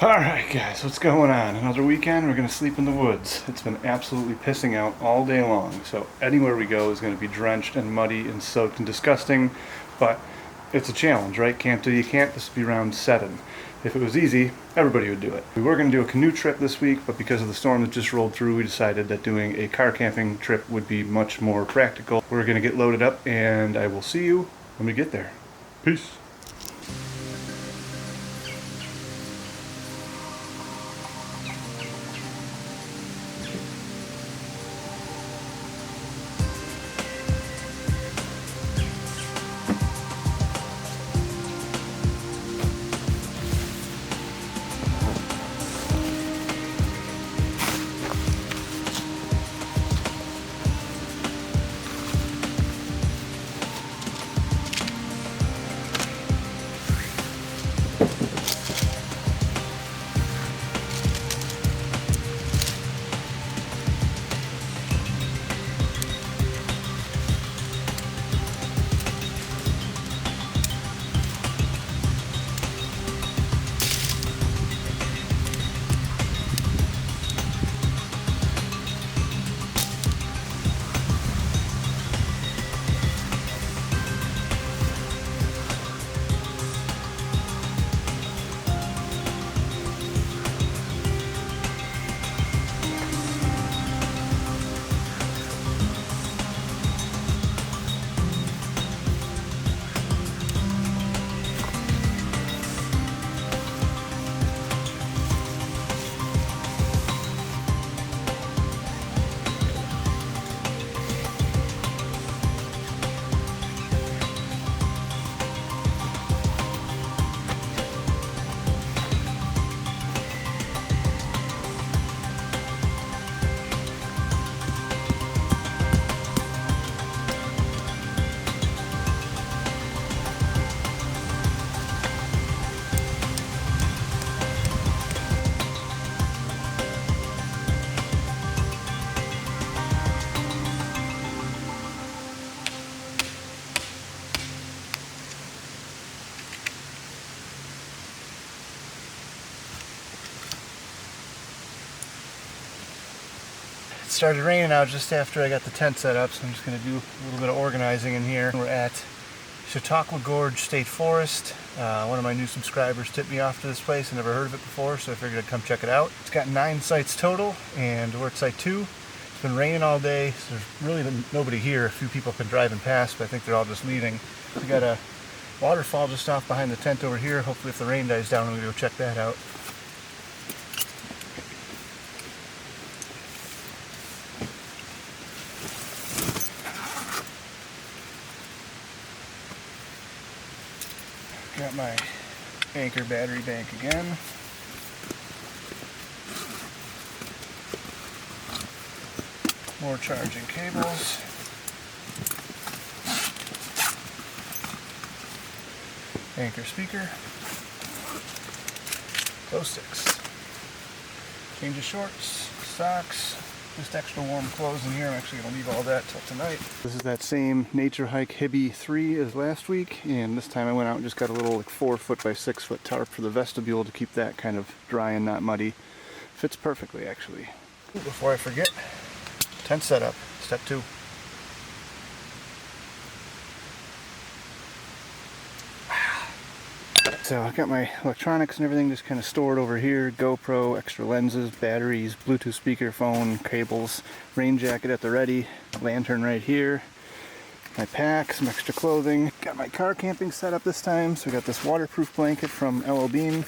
Alright guys, what's going on? Another weekend, we're going to sleep in the woods. It's been absolutely pissing out all day long, so anywhere we go is going to be drenched and muddy and soaked and disgusting, but it's a challenge, right? Camp till you can't. This will be round 7. If it was easy, everybody would do it. We were going to do a canoe trip this week, but because of the storm that just rolled through, we decided that doing a car camping trip would be much more practical. We're going to get loaded up, and I will see you when we get there. Peace. It started raining out just after I got the tent set up, so I'm just going to do a little bit of organizing in here. We're at Chautauqua Gorge State Forest. One of my new subscribers tipped me off to this place. I never heard of it before, so I figured I'd come check it out. It's got 9 sites total, and we're at site 2. It's been raining all day, so there's really been nobody here. A few people have been driving past, but I think they're all just leaving. We got a waterfall just off behind the tent over here. Hopefully if the rain dies down, we'll go check that out. Got my Anchor battery bank again. More charging cables. Anchor speaker. Glow sticks. Change of shorts, socks. Just extra warm clothes in here. I'm actually going to leave all that till tonight. This is that same Nature Hike Hibby 3 as last week, and this time I went out and just got a little like 4-foot by 6-foot tarp for the vestibule to keep that kind of dry and not muddy. Fits perfectly actually. Before I forget, tent setup, step 2. So I got my electronics and everything just kind of stored over here. GoPro, extra lenses, batteries, Bluetooth speakerphone, cables, rain jacket at the ready, lantern right here, my pack, some extra clothing. Got my car camping set up this time, so we got this waterproof blanket from LO Bean,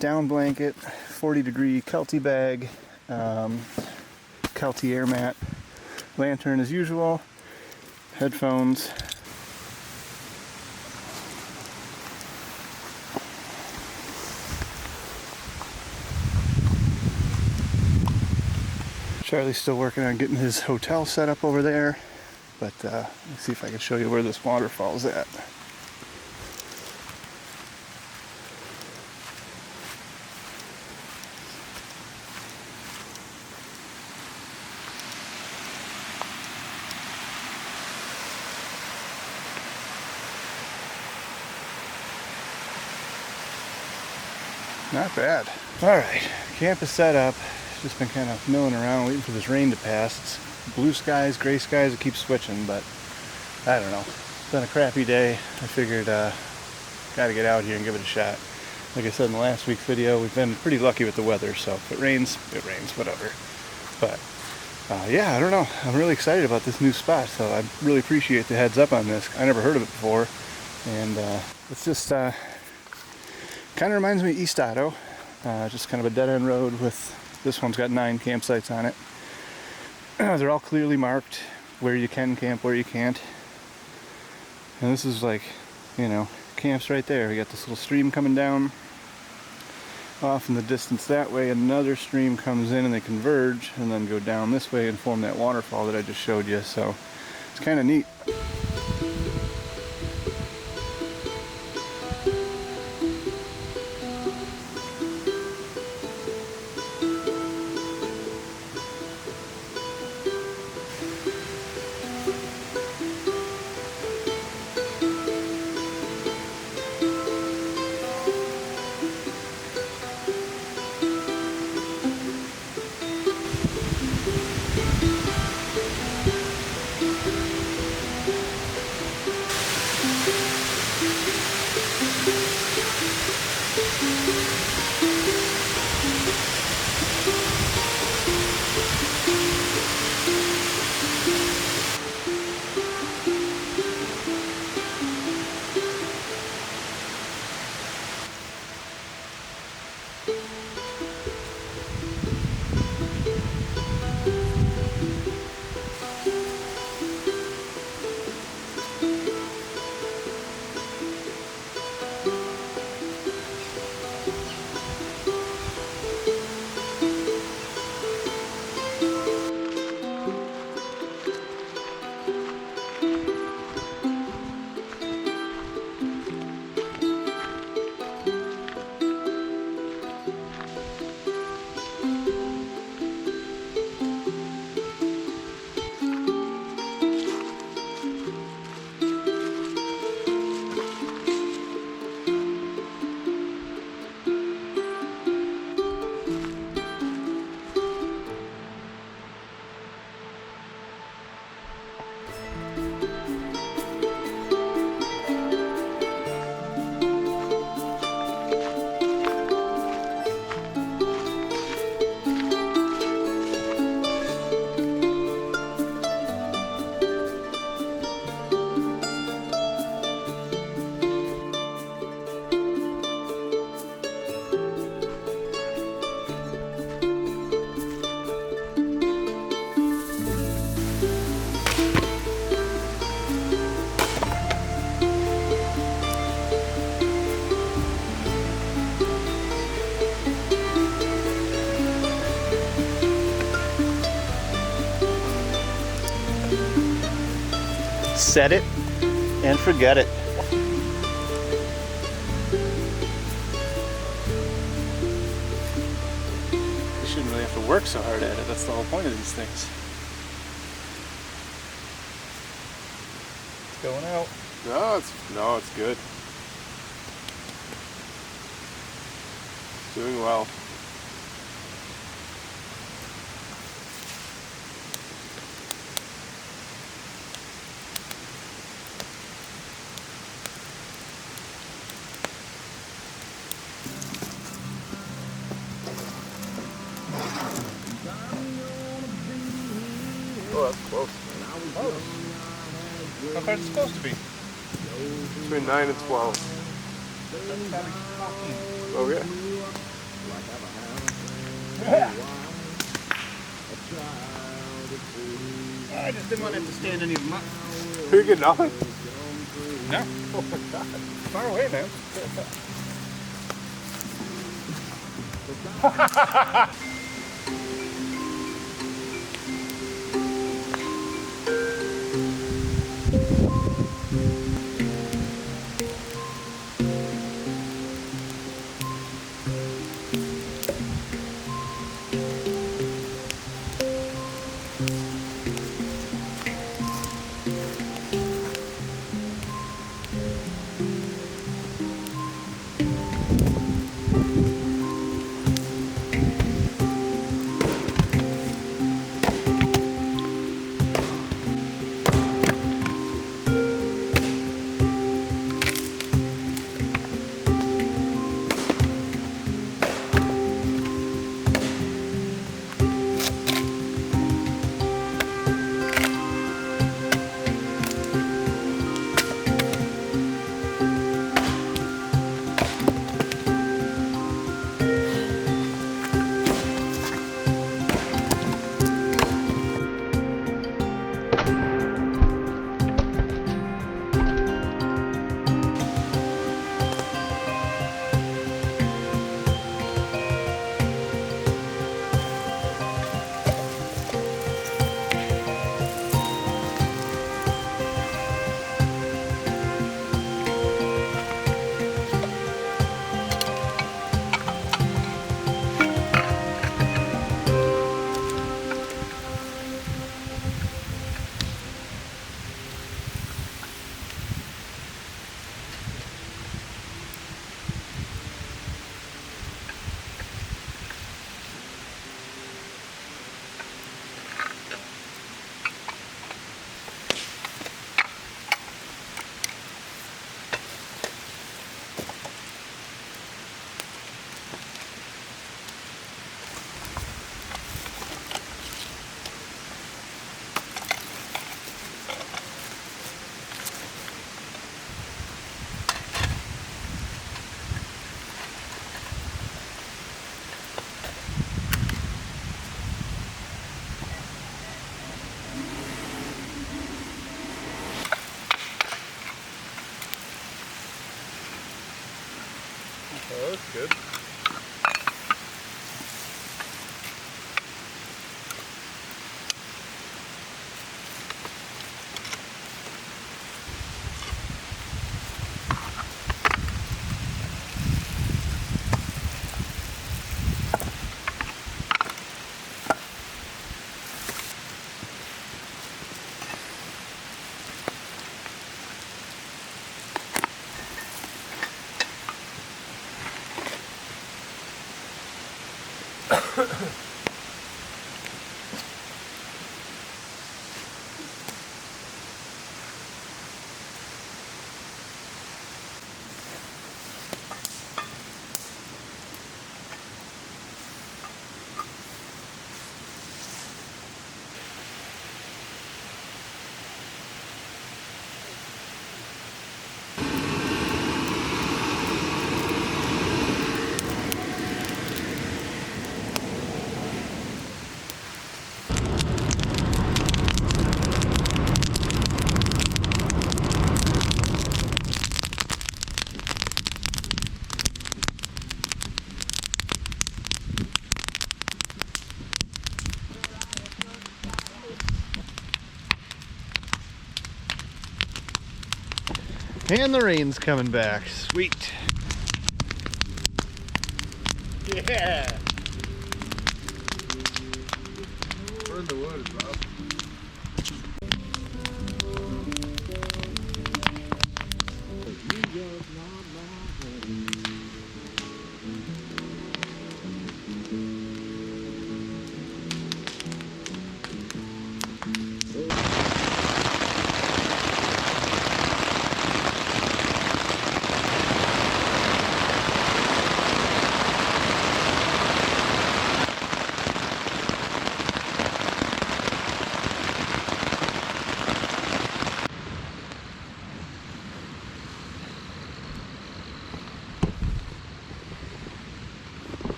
down blanket, 40-degree Kelty bag, Kelty air mat, lantern as usual, headphones. Charlie's still working on getting his hotel set up over there, but let's see if I can show you where this waterfall's at. Not bad. All right, camp is set up. Just been kind of milling around waiting for this rain to pass. It's blue skies, gray skies, it keeps switching, but I don't know. It's been a crappy day. I figured gotta get out here and give it a shot. Like I said in the last week's video, we've been pretty lucky with the weather, so if it rains, whatever. But yeah, I don't know. I'm really excited about this new spot, so I really appreciate the heads up on this. I never heard of it before, and it's just kind of reminds me of East Otto. Just kind of a dead-end road with, this one's got 9 campsites on it. They're all clearly marked where you can camp, where you can't. And this is like, you know, camps right there. We got this little stream coming down off in the distance that way. Another stream comes in and they converge and then go down this way and form that waterfall that I just showed you. So it's kind of neat. Set it and forget it. You shouldn't really have to work so hard at it. That's the whole point of these things. It's going out. No, it's good. Doing well. Oh, that's close. How far is it supposed to be? Between 9 and 12. That's gotta be 14. Oh, yeah. Yeah. I just didn't want to have to stand any of them up. You get nothing? No. Oh my god. Far away, man. And the rain's coming back. Sweet. Yeah. We're in the woods, Bob.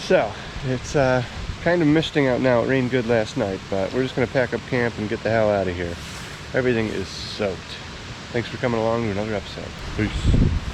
So, it's kind of misting out now. It rained good last night, but we're just going to pack up camp and get the hell out of here. Everything is soaked. Thanks for coming along to another episode. Peace.